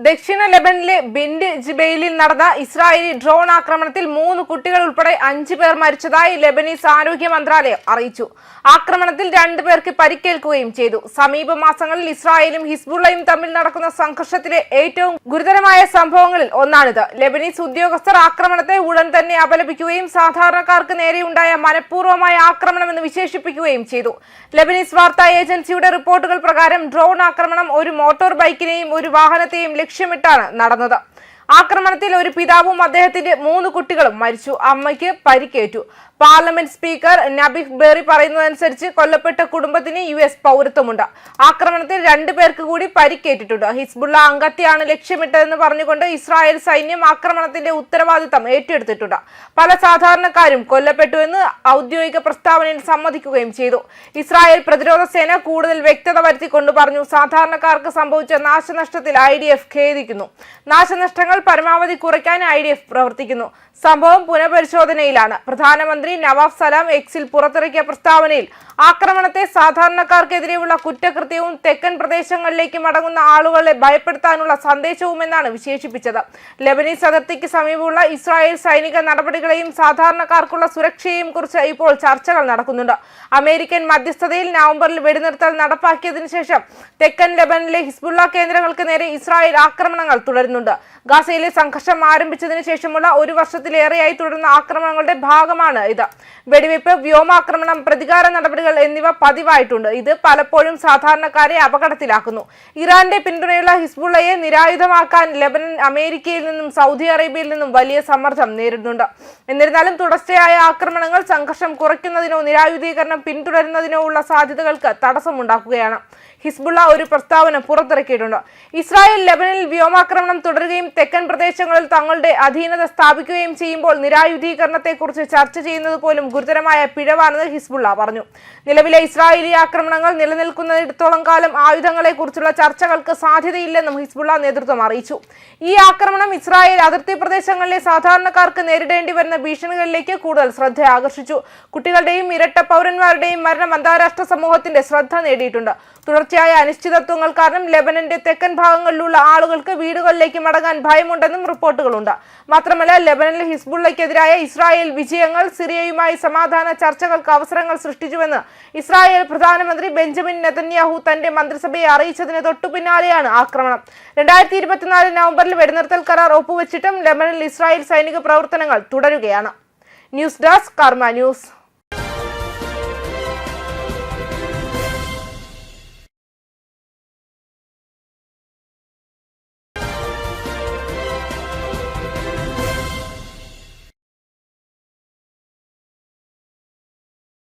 ദക്ഷിണ ലെബനനിലെ ബിൻഡ് ജിബെയിലിൽ നടന്ന Israeli drone ആക്രമണത്തിൽ 3 കുട്ടികൾ ഉൾപ്പെടെ 5 പേർ മരിച്ചതായി ലെബനീസ് ആരോഗ്യ മന്ത്രാലയം അറിയിച്ചു. ആക്രമണത്തിൽ 2 പേർക്ക് പരിക്കേൽക്കുകയും ചെയ്തു. സമീപ മാസങ്ങളിൽ ഇസ്രായേലും ഹിസ്ബുള്ളയും തമ്മിൽ നടക്കുന്ന സംഘർഷത്തിലെ ഏറ്റവും ഗുരുതരമായ സംഭവങ്ങളിൽ ഒന്നാണിത്. ലെബനീസ് ഉദ്യോഗസ്ഥർ ആക്രമണത്തെ ഉടൻ തന്നെ അപലപിക്കുകയും സാധാരണക്കാർക്ക് നേരെയുണ്ടായ മനഃപൂർവ്വമായ ആക്രമണമെന്ന് വിശേഷിപ്പിക്കുകയും ചെയ്തു. ലെബനീസ് വാർത്താ ഏജൻസിയുടെ റിപ്പോർട്ടുകൾ പ്രകാരം ഡ്രോൺ ആക്രമണം ഒരു മോട്ടോർ ബൈക്കിനെയും ഒരു വാഹനത്തെയും ലക്ഷ്യമിട്ടാണ് നടന്നത്. ആക്രമണത്തിൽ ഒരു പിതാവും അദ്ദേഹത്തിന്റെ 3 കുട്ടികളും മരിച്ചു. അമ്മയ്ക്ക് പരിക്കേറ്റു. പാർലമെന്റ് സ്പീക്കർ നബീഹ് ബെറി പറയുന്നതനുസരിച്ച് കൊല്ലപ്പെട്ട കുടുംബത്തിന് US പൗരത്വമുണ്ട്. ആക്രമണത്തിൽ 2 പേർക്ക് കൂടി പരിക്കേറ്റിട്ടുണ്ട്. ഹിസ്ബുള്ള അംഗത്തെയാണ് ലക്ഷ്യമിട്ടതെന്ന് പറഞ്ഞുകൊണ്ട് ഇസ്രായേൽ സൈന്യം ആക്രമണത്തിന്റെ ഉത്തരവാദിത്തം ഏറ്റെടുത്തിട്ടുണ്ട്. പല സാധാരണക്കാരും കൊല്ലപ്പെട്ടുവെന്ന് ഔദ്യോഗിക പ്രസ്താവനയിൽ സമ്മതിക്കുകയും ചെയ്തു. ഇസ്രായേൽ പ്രതിരോധ സേന കൂടുതൽ വ്യക്തത വരുത്തിക്കൊണ്ട് പറഞ്ഞു, സാധാരണക്കാർക്ക് സംഭവിച്ച നാശനഷ്ടത്തിൽ IDF ഖേദിക്കുന്നു. നാശനഷ്ടങ്ങൾ പരമാവധി കുറയ്ക്കാൻ IDF പ്രവർത്തിക്കുന്നു. സംഭവം പുനഃപരിശോധനയിലാണ്. പ്രധാനമന്ത്രി നവാഫ് സലാം എക്സിൽ പുറത്തിറക്കിയ പ്രസ്താവനയിൽ ആക്രമണത്തെ സാധാരണക്കാർക്കെതിരെയുള്ള കുറ്റകൃത്യവും തെക്കൻ പ്രദേശങ്ങളിലേക്ക് മടങ്ങുന്ന ആളുകളെ ഭയപ്പെടുത്താനുള്ള സന്ദേശവുമെന്നാണ് വിശേഷിപ്പിച്ചത്. ലെബനീസ് അതിർത്തിക്ക് സമീപമുള്ള ഇസ്രായേൽ സൈനിക നടപടികളെയും സാധാരണക്കാർക്കുള്ള സുരക്ഷയെയും കുറിച്ച് ഇപ്പോൾ ചർച്ചകൾ നടക്കുന്നുണ്ട്. അമേരിക്കൻ മധ്യസ്ഥതയിൽ നവംബറിൽ വെടിനിർത്തൽ നടപ്പാക്കിയതിനു ശേഷം തെക്കൻ ലെബനനിലെ ഹിസ്ബുള്ള കേന്ദ്രങ്ങൾക്ക് നേരെ ഇസ്രായേൽ ആക്രമണങ്ങൾ തുടരുന്നുണ്ട്. ഗാസയിലെ സംഘർഷം ആരംഭിച്ചതിനു ശേഷമുള്ള 1 വർഷത്തിലേറെയായി തുടരുന്ന ആക്രമണങ്ങളുടെ ഭാഗമാണ് ഇത്. വെടിവെപ്പ്, വ്യോമാക്രമണം, പ്രതികാര നടപടികൾ എന്നിവ പതിവായിട്ടുണ്ട്. ഇത് പലപ്പോഴും സാധാരണക്കാരെ അപകടത്തിലാക്കുന്നു. ഇറാന്റെ പിന്തുണയുള്ള ഹിസ്ബുള്ളയെ നിരായുധമാക്കാൻ ലെബനൻ അമേരിക്കയിൽ നിന്നും സൗദി അറേബ്യയിൽ നിന്നും വലിയ സമ്മർദ്ദം നേരിടുന്നുണ്ട്. എന്നിരുന്നാലും തുടർച്ചയായ ആക്രമണങ്ങൾ സംഘർഷം കുറയ്ക്കുന്നതിനോ നിരായുധീകരണം പിന്തുടരുന്നതിനോ ഉള്ള സാധ്യതകൾക്ക് തടസ്സമുണ്ടാക്കുകയാണ്. ഹിസ്ബുള്ള ഒരു പ്രസ്താവന പുറത്തിറക്കിയിട്ടുണ്ട്. ഇസ്രായേൽ ലെബനനിൽ വ്യോമാക്രമണം തുടരുകയും തെക്കൻ പ്രദേശങ്ങളിൽ തങ്ങളുടെ അധീനത സ്ഥാപിക്കുകയും ചെയ്യുമ്പോൾ നിരായുധീകരണത്തെക്കുറിച്ച് ചർച്ച ചെയ്യുന്നത് പോലും ഗുരുതരമായ പിഴവാണെന്ന് ഹിസ്ബുള്ള പറഞ്ഞു. നിലവിലെ ഇസ്രായേലി ആക്രമണങ്ങൾ നിലനിൽക്കുന്നിടത്തോളം കാലം ആയുധങ്ങളെക്കുറിച്ചുള്ള ചർച്ചകൾക്ക് സാധ്യതയില്ലെന്നും ഹിസ്ബുള്ള നേതൃത്വം അറിയിച്ചു. ഈ ആക്രമണം ഇസ്രായേൽ അതിർത്തി പ്രദേശങ്ങളിലെ സാധാരണക്കാർക്ക് നേരിടേണ്ടി വരുന്ന ഭീഷണികളിലേക്ക് കൂടുതൽ ശ്രദ്ധ ആകർഷിച്ചു. കുട്ടികളുടെയും ഇരട്ട പൗരന്മാരുടെയും മരണം അന്താരാഷ്ട്ര സമൂഹത്തിന്റെ ശ്രദ്ധ നേടിയിട്ടുണ്ട്. തുടർച്ചയായ അനിശ്ചിതത്വങ്ങൾ കാരണം ലെബനന്റെ തെക്കൻ ഭാഗങ്ങളിലുള്ള ആളുകൾക്ക് വീടുകളിലേക്ക് മടങ്ങാൻ ഭയമുണ്ടെന്നും റിപ്പോർട്ടുകളുണ്ട്. മാത്രമല്ല, ലെബനനിൽ ഹിസ്ബുള്ളയ്ക്കെതിരായ ഇസ്രായേൽ വിജയങ്ങൾ സിറിയയുമായി സമാധാന ചർച്ചകൾക്ക് അവസരങ്ങൾ സൃഷ്ടിച്ചുവെന്ന് ഇസ്രായേൽ പ്രധാനമന്ത്രി ബെഞ്ചമിൻ നെതന്യാഹു തന്റെ മന്ത്രിസഭയെ അറിയിച്ചതിന് തൊട്ടു പിന്നാലെയാണ് ആക്രമണം. 2024 നവംബറിൽ വെടിനിർത്തൽ കരാർ ഒപ്പുവെച്ചിട്ടും ലെബനനിൽ ഇസ്രായേൽ സൈനിക പ്രവർത്തനങ്ങൾ തുടരുകയാണ്. ന്യൂസ് ഡെസ്ക് കർമ്മ ന്യൂസ്.